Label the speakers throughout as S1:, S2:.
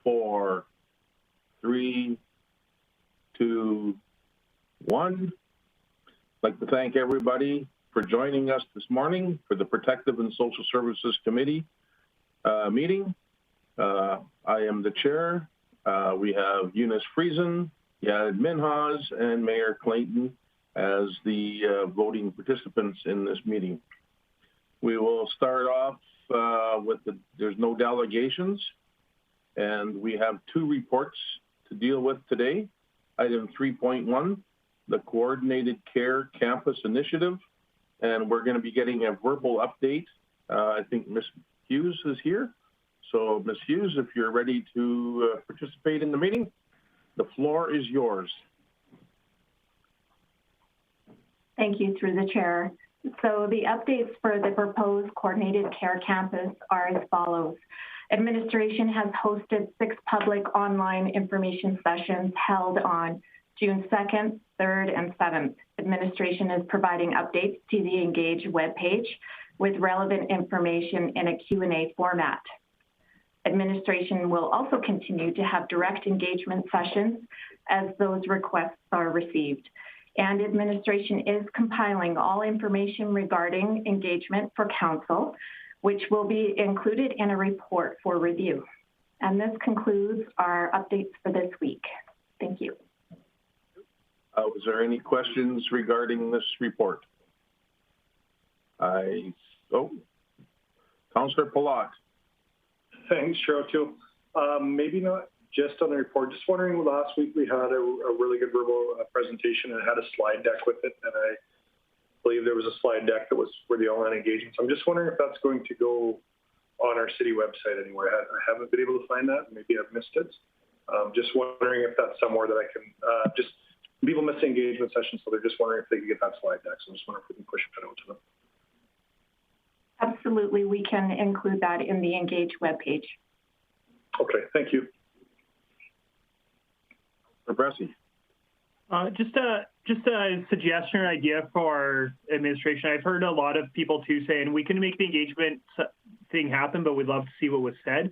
S1: 4, 3, 2, 1. I'd like to thank everybody for joining us this morning for the Protective and Social Services Committee meeting. I am the chair. We have Eunice Friesen, Yad Minhas, and Mayor Clayton as the voting participants in this meeting. We will start off with there's no delegations, and we have 2 reports to deal with today. Item 3.1, the Coordinated Care Campus Initiative, and we're going to be getting a verbal update. I think Ms. Hughes is here. So Ms. Hughes, if you're ready to participate in the meeting, the floor is yours.
S2: Thank you, through the chair. So the updates for the proposed Coordinated Care Campus are as follows. Administration has hosted 6 public online information sessions held on June 2nd, 3rd, and 7th. Administration is providing updates to the Engage webpage with relevant information in a Q&A format. Administration will also continue to have direct engagement sessions as those requests are received. And administration is compiling all information regarding engagement for council, which will be included in a report for review. And this concludes our updates for this week. Thank you.
S1: Was there any questions regarding this report? Councillor Palat.
S3: Thanks, Chair O'Toole. Maybe not just on the report, just wondering, last week we had a really good verbal presentation and it had a slide deck with it, and I believe there was a slide deck that was for the online engagement. So I'm just wondering if that's going to go on our city website anywhere. I haven't been able to find that. Maybe I've missed it. Just wondering if that's somewhere that I can, just people miss the engagement session, so they're just wondering if they can get that slide deck. So I'm just wondering if we can push it out to them.
S2: Absolutely, we can include that in the Engage webpage.
S3: Okay, thank you.
S1: Bressy.
S4: Just a suggestion or idea for administration. I've heard a lot of people too saying we can make the engagement thing happen, but we'd love to see what was said.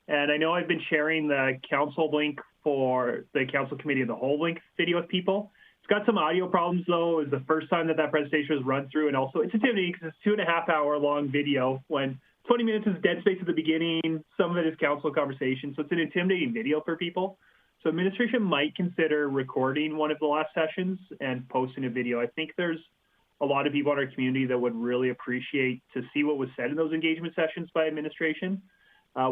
S4: And I know I've been sharing the council link for the council committee of the whole link video with people. It's got some audio problems though. It's the first time that presentation was run through, and also it's intimidating because it's 2.5 hour long video when 20 minutes is dead space at the beginning. Some of it is council conversation, so it's an intimidating video for people. So administration might consider recording one of the last sessions and posting a video. I think there's a lot of people in our community that would really appreciate to see what was said in those engagement sessions by administration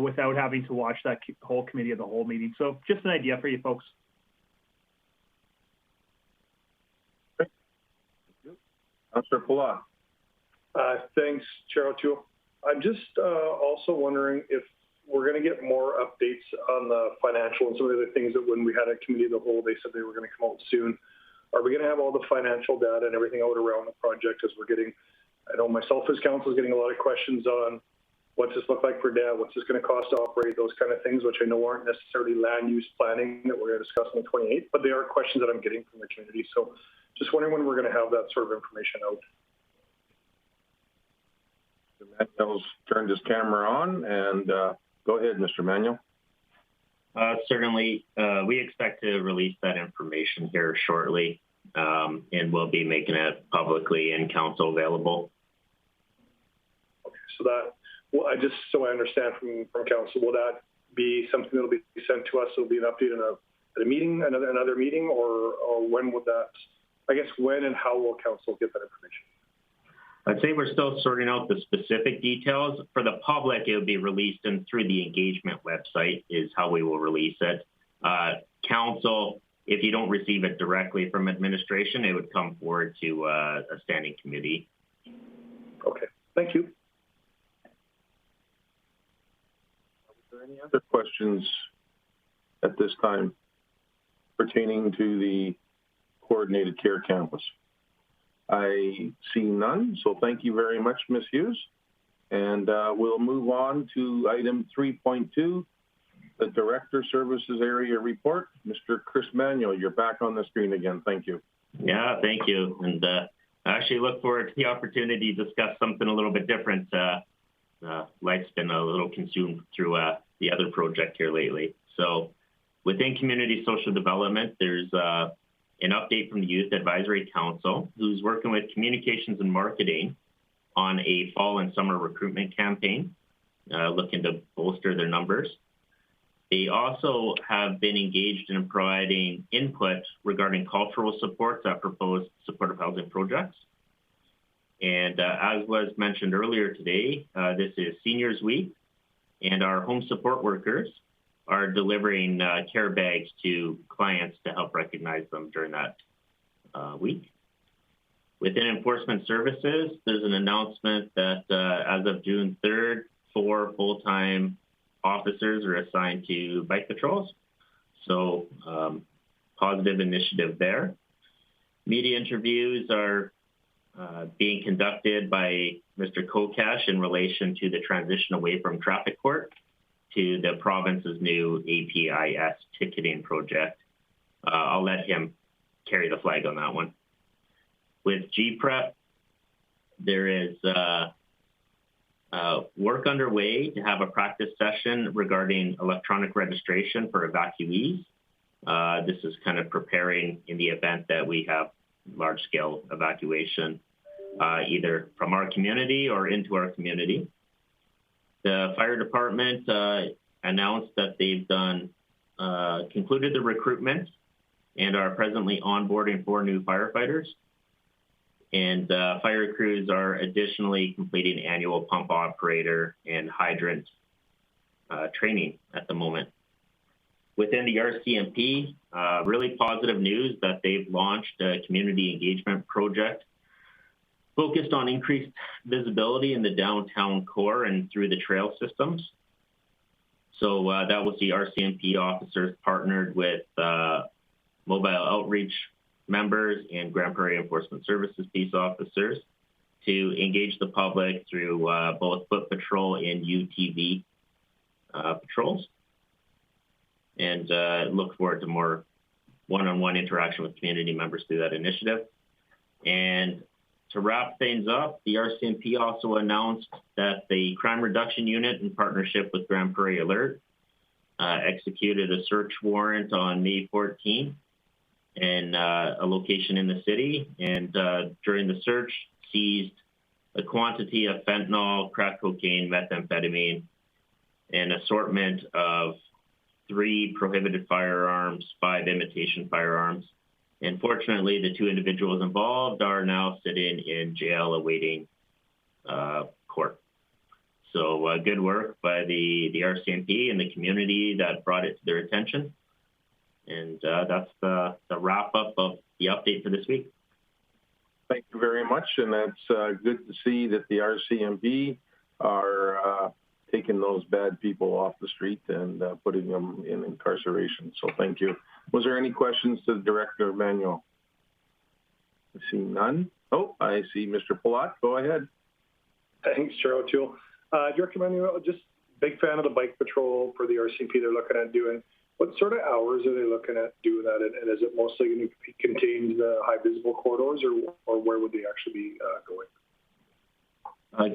S4: without having to watch that whole committee of the whole meeting. So just an idea for you folks.
S1: Councillor Palat.
S3: Thanks, Chair O'Toole. I'm just also wondering if we're going to get more updates on the financial and some of the other things that when we had a committee of the whole, they said they were going to come out soon. Are we going to have all the financial data and everything out around the project as we're getting, I know myself as council is getting a lot of questions on what's this look like for debt, what's this going to cost to operate, those kind of things, which I know aren't necessarily land use planning that we're going to discuss on the 28th, but they are questions that I'm getting from the community. So just wondering when we're going to have that sort of information out.
S1: Mr. Manuel's turned his camera on, and go ahead, Mr. Manuel.
S5: Certainly, we expect to release that information here shortly, and we'll be making it publicly and council available.
S3: Okay, so that, well, so I understand from council, will that be something that'll be sent to us? It'll be an update at a meeting, another meeting, or when would that? I guess when and how will council get that information?
S5: I'd say we're still sorting out the specific details. For the public, it will be released through the engagement website is how we will release it. Council, if you don't receive it directly from administration, it would come forward to a standing committee.
S3: Okay, thank you.
S1: Are there any other questions at this time pertaining to the Coordinated Care Campus? I see none, so thank you very much, Ms. Hughes. And we'll move on to item 3.2, the Director Services Area Report. Mr. Chris Manuel, you're back on the screen again. Thank you.
S5: Yeah, thank you. And I actually look forward to the opportunity to discuss something a little bit different. Life's been a little consumed through the other project here lately. So within community social development, there's an update from the Youth Advisory Council, who's working with communications and marketing on a fall and summer recruitment campaign, looking to bolster their numbers. They also have been engaged in providing input regarding cultural supports at proposed supportive housing projects. And as was mentioned earlier today, this is Seniors Week, and our home support workers are delivering care bags to clients to help recognize them during that week. Within enforcement services, there's an announcement that as of June 3rd, 4 full-time officers are assigned to bike patrols. So positive initiative there. Media interviews are being conducted by Mr. Kokash in relation to the transition away from traffic court to the province's new APIS ticketing project. I'll let him carry the flag on that one. With GPREP, there is work underway to have a practice session regarding electronic registration for evacuees. This is kind of preparing in the event that we have large-scale evacuation, either from our community or into our community. The fire department announced that they've concluded the recruitment and are presently onboarding 4 new firefighters. And fire crews are additionally completing annual pump operator and hydrant training at the moment. Within the RCMP, really positive news that they've launched a community engagement project focused on increased visibility in the downtown core and through the trail systems. So that was the RCMP officers partnered with mobile outreach members and Grande Prairie Enforcement Services peace officers to engage the public through both foot patrol and UTV patrols. And look forward to more one-on-one interaction with community members through that initiative. And to wrap things up, the RCMP also announced that the Crime Reduction Unit, in partnership with Grande Prairie Alert, executed a search warrant on May 14th in a location in the city. And during the search, seized a quantity of fentanyl, crack cocaine, methamphetamine, an assortment of 3 prohibited firearms, 5 imitation firearms. And fortunately, the 2 individuals involved are now sitting in jail awaiting court. So good work by the RCMP and the community that brought it to their attention. And that's the wrap up of the update for this week.
S1: Thank you very much. And that's good to see that the RCMP are taking those bad people off the street and putting them in incarceration. So thank you. Was there any questions to the Director Manuel? I see none. Oh, I see Mr. Palat. Go ahead.
S3: Thanks, Chair O'Toole. Director Manuel, just big fan of the bike patrol for the RCMP they're looking at doing. What sort of hours are they looking at doing that? And is it mostly going to be contained the high visible corridors, or where would they actually be going?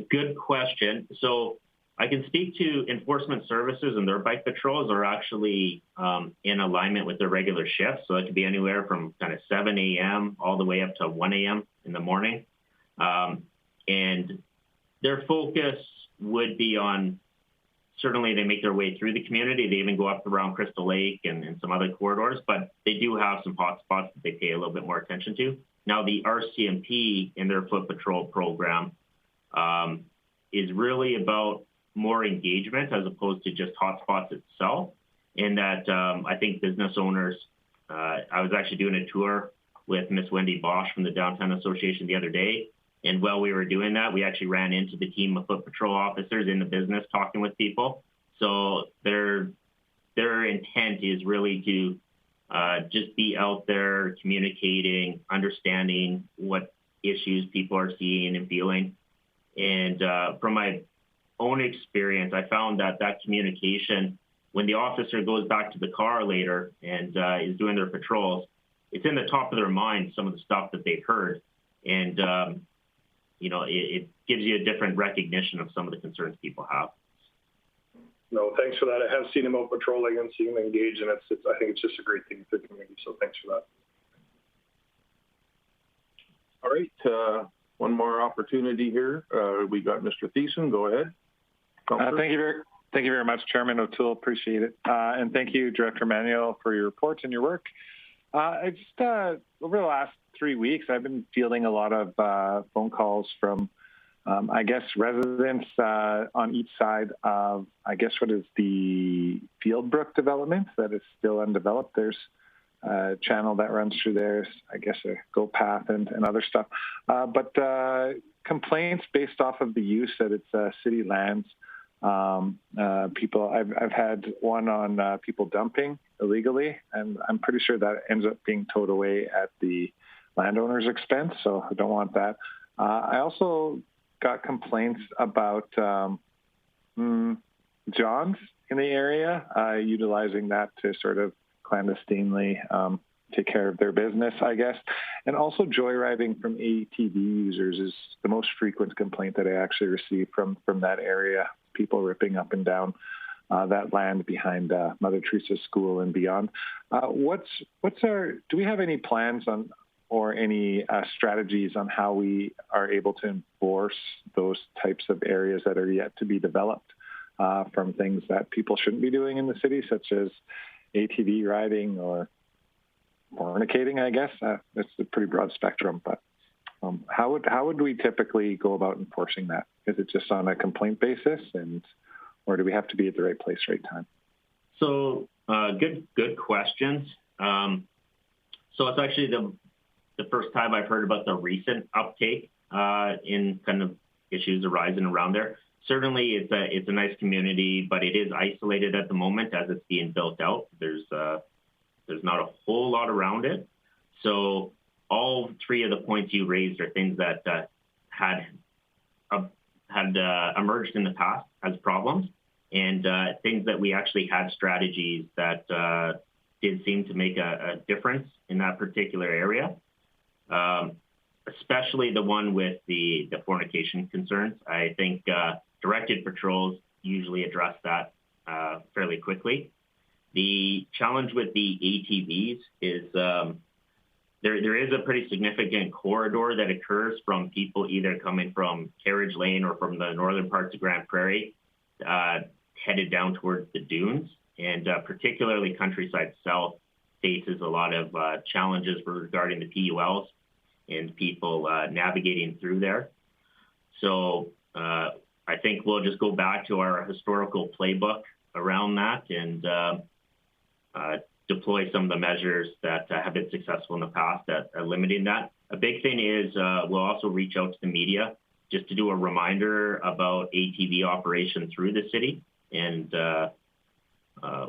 S5: Good question. So I can speak to enforcement services, and their bike patrols are actually in alignment with their regular shifts. So it could be anywhere from kind of 7 a.m. all the way up to 1 a.m. in the morning. And their focus would be on, certainly they make their way through the community. They even go up around Crystal Lake and some other corridors, but they do have some hotspots that they pay a little bit more attention to. Now, the RCMP in their foot patrol program is really about more engagement as opposed to just hotspots itself. In that, I think business owners, I was actually doing a tour with Miss Wendy Bosch from the Downtown Association the other day. And while we were doing that, we actually ran into the team of foot patrol officers in the business talking with people. So their intent is really to just be out there communicating, understanding what issues people are seeing and feeling. And from my own experience, I found that communication, when the officer goes back to the car later and is doing their patrols, it's in the top of their mind, some of the stuff that they've heard. And it gives you a different recognition of some of the concerns people have.
S3: No, thanks for that. I have seen him out patrolling and seen him engage, and I think it's just a great thing for the community. So thanks for that.
S1: All right, one more opportunity here. We got Mr. Thiessen. Go ahead.
S6: Thank you very much, Chairman O'Toole. Appreciate it. And thank you, Director Manuel, for your reports and your work. Over the last 3 weeks, I've been fielding a lot of phone calls from, I guess, residents on each side of, I guess, what is the Fieldbrook development that is still undeveloped. There's a channel that runs through there, I guess, a go path and other stuff. But complaints based off of the use that it's city lands. I've had one on people dumping illegally, and I'm pretty sure that ends up being towed away at the landowner's expense, so I don't want that. I also got complaints about Johns in the area, utilizing that to sort of clandestinely take care of their business, I guess. And also joyriding from ATV users is the most frequent complaint that I actually receive from that area. People ripping up and down that land behind Mother Teresa's school and beyond. Do we have any plans on or any strategies on how we are able to enforce those types of areas that are yet to be developed from things that people shouldn't be doing in the city, such as ATV riding or fornicating, I guess? That's a pretty broad spectrum, but how would we typically go about enforcing that? Is it just on a complaint basis, or do we have to be at the right place, right time?
S5: So good questions. So it's actually the first time I've heard about the recent uptake in kind of issues arising around there. Certainly, it's a nice community, but it is isolated at the moment as it's being built out. There's not a whole lot around it. So all three of the points you raised are things that had emerged in the past as problems, and things that we actually had strategies that did seem to make a difference in that particular area. Especially the one with the fornication concerns. I think directed patrols usually address that fairly quickly. The challenge with the ATVs is there is a pretty significant corridor that occurs from people either coming from Carriage Lane or from the northern parts of Grande Prairie, headed down towards the dunes, and particularly Countryside South faces a lot of challenges regarding the PULs and people navigating through there. So I think we'll just go back to our historical playbook around that and deploy some of the measures that have been successful in the past at limiting that. A big thing is we'll also reach out to the media just to do a reminder about ATV operation through the city and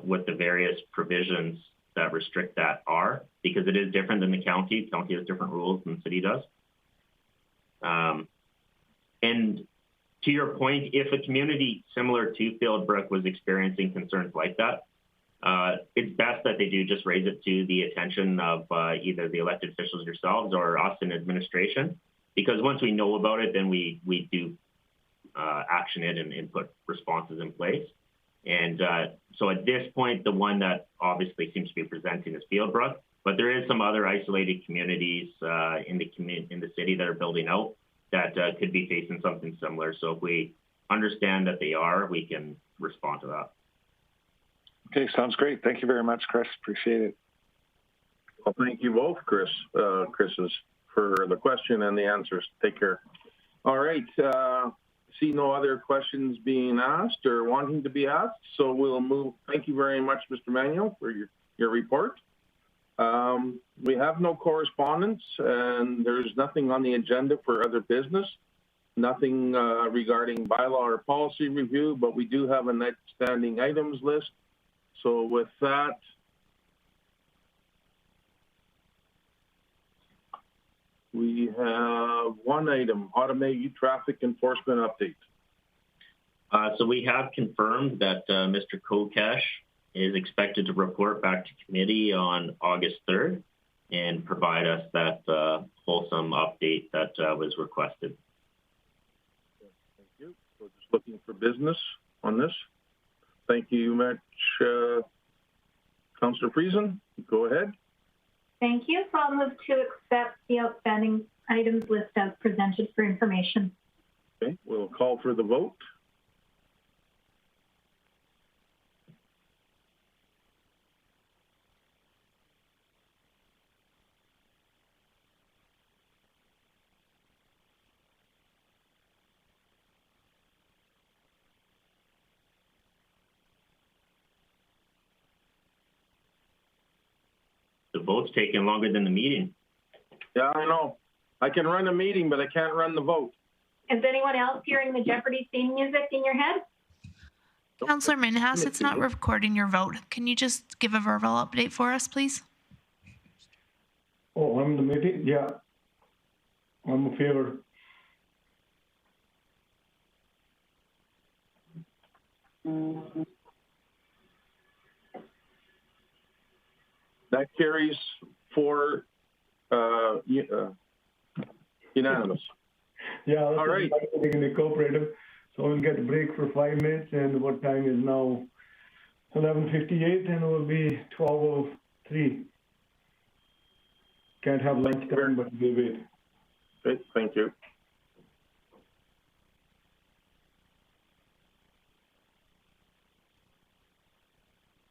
S5: what the various provisions that restrict that are, because it is different than the county. The county has different rules than the city does. And to your point, if a community similar to Fieldbrook was experiencing concerns like that, it's best that they do just raise it to the attention of either the elected officials yourselves or us in administration, because once we know about it, then we do action it and put responses in place. And so at this point, the one that obviously seems to be presenting is Fieldbrook, but there is some other isolated communities in the city that are building out that could be facing something similar. So if we understand that they are, we can respond to that.
S6: Okay, sounds great. Thank you very much, Chris. Appreciate it.
S1: Well, thank you both, Chris's, for the question and the answers. Take care. All right. See no other questions being asked or wanting to be asked, so we'll move. Thank you very much, Mr. Manuel, for your report. We have no correspondence, and there's nothing on the agenda for other business. Nothing regarding bylaw or policy review, but we do have an outstanding items list. So with that, we have one item, automated traffic enforcement update.
S5: So we have confirmed that Mr. Kokesh is expected to report back to committee on August 3rd and provide us that wholesome update that was requested.
S1: Thank you. So just looking for business on this. Thank you much, Councillor Friesen. Go ahead.
S7: Thank you. So I'll move to accept the outstanding items list as presented for information.
S1: Okay, we'll call for the vote.
S5: The vote's taking longer than the meeting.
S1: Yeah, I know. I can run a meeting, but I can't run the vote.
S7: Is anyone else hearing the Jeopardy theme music in your head?
S8: Councillor Minhas, it's not recording your vote. Can you just give a verbal update for us, please?
S9: Oh, I'm the meeting? Yeah. I'm in favor.
S1: That carries for unanimous.
S9: Yeah, that's
S1: all right.
S9: In the cooperative. So we'll get a break for 5 minutes, and what time is now? 11:58, and it will be 12:03. Can't have lunch time, but we'll wait.
S1: Good, thank you.